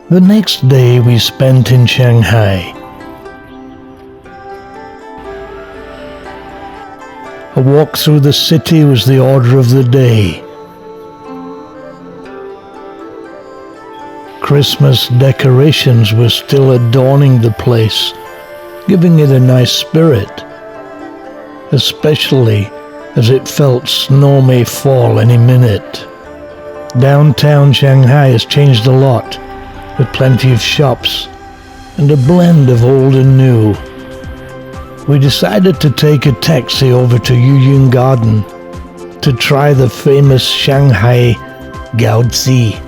The next day we spent in Shanghai. A walk through the city was the order of the day. Christmas decorations were still adorning the place, giving it a nice spirit, especially as it felt snow may fall any minute. Downtown Shanghai has changed a lot, with plenty of shops and a blend of old and new. We decided to take a taxi over to Yuyun Garden to try the famous Shanghai Gaozi,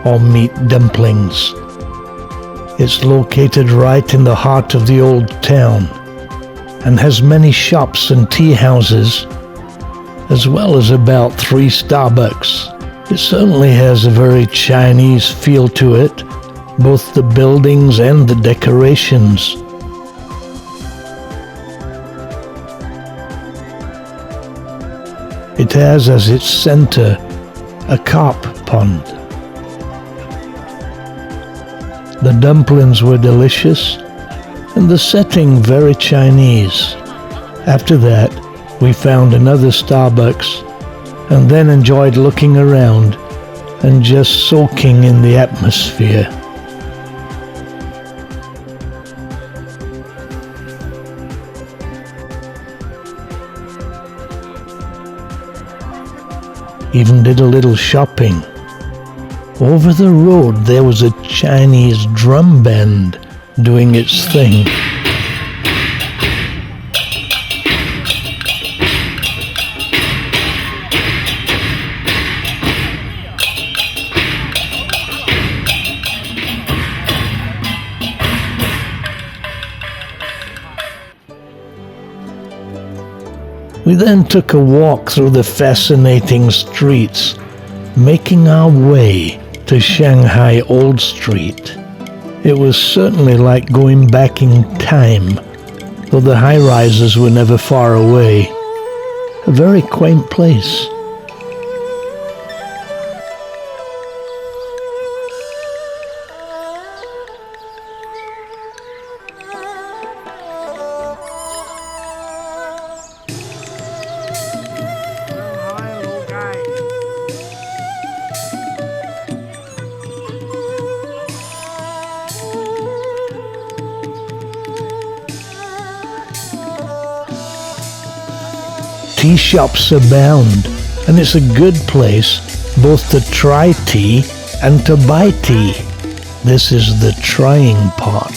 or meat dumplings. It's located right in the heart of the old town and has many shops and tea houses, as well as about 3 Starbucks. It certainly has a very Chinese feel to it, both the buildings and the decorations. It has as its center a carp pond. The dumplings were delicious and the setting very Chinese. After that, we found another Starbucks and then enjoyed looking around and just soaking in the atmosphere. Even did a little shopping. Over the road there was a Chinese drum band doing its thing. We then took a walk through the fascinating streets, making our way to Shanghai Old Street. It was certainly like going back in time, though the high-rises were never far away. A very quaint place. Tea shops abound, and it's a good place both to try tea and to buy tea. This is the trying part.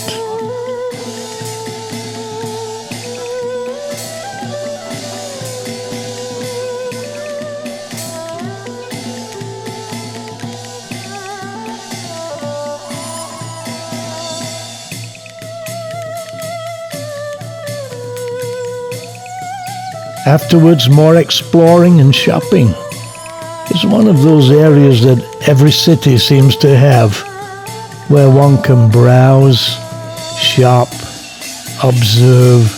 Afterwards, more exploring and shopping. It's one of those areas that every city seems to have, where one can browse, shop, observe,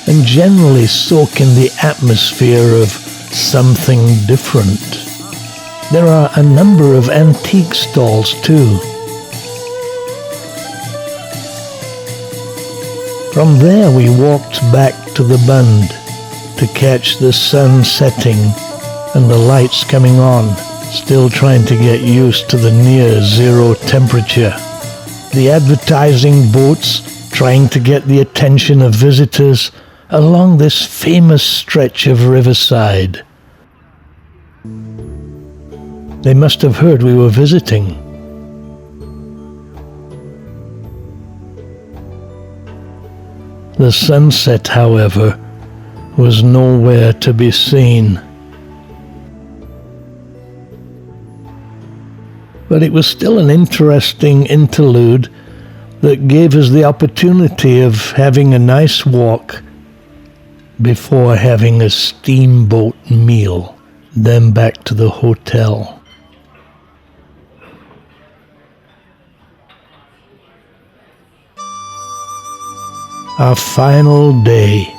and generally soak in the atmosphere of something different. There are a number of antique stalls too. From there we walked back to the Bund to catch the sun setting and the lights coming on, still trying to get used to the near zero temperature. The advertising boats trying to get the attention of visitors along this famous stretch of riverside. They must have heard we were visiting. The sunset, however, was nowhere to be seen. But it was still an interesting interlude that gave us the opportunity of having a nice walk before having a steamboat meal, then back to the hotel. Our final day.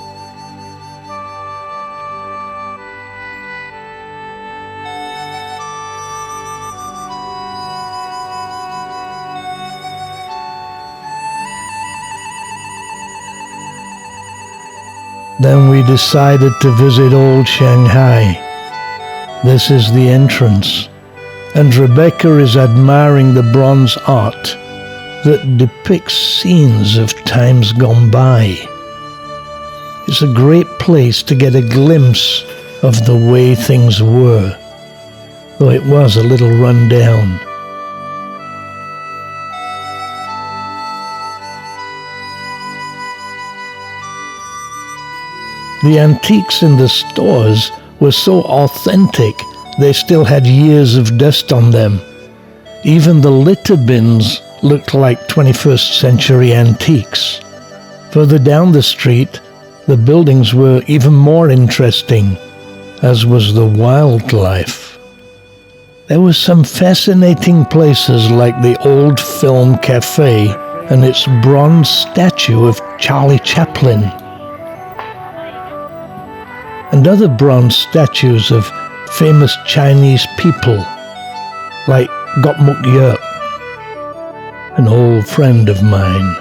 Then we decided to visit Old Shanghai. This is the entrance, and Rebecca is admiring the bronze art that depicts scenes of times gone by. It's a great place to get a glimpse of the way things were, though it was a little run down. The antiques in the stores were so authentic they still had years of dust on them. Even the litter bins looked like 21st century antiques. Further down the street, the buildings were even more interesting, as was the wildlife. There were some fascinating places like the Old Film Cafe and its bronze statue of Charlie Chaplin, and other bronze statues of famous Chinese people like Gok Muk Yeok, an old friend of mine.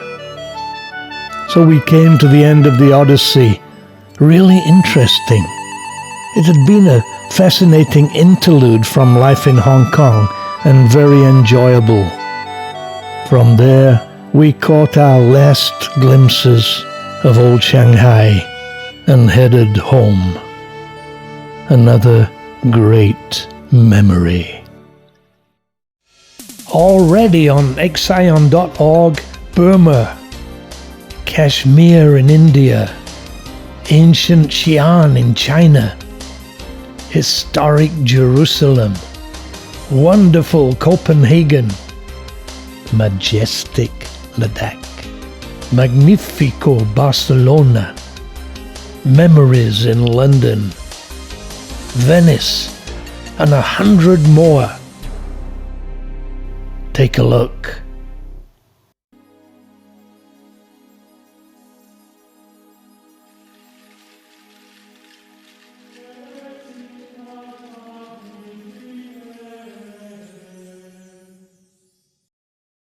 So we came to the end of the Odyssey. Really interesting. It had been a fascinating interlude from life in Hong Kong and very enjoyable. From there, we caught our last glimpses of Old Shanghai and headed home. Another great memory. Already on Exion.org, Burma, Kashmir in India, ancient Xi'an in China, historic Jerusalem, wonderful Copenhagen, majestic Ladakh, magnifico Barcelona, memories in London, Venice, and 100 more. Take a look.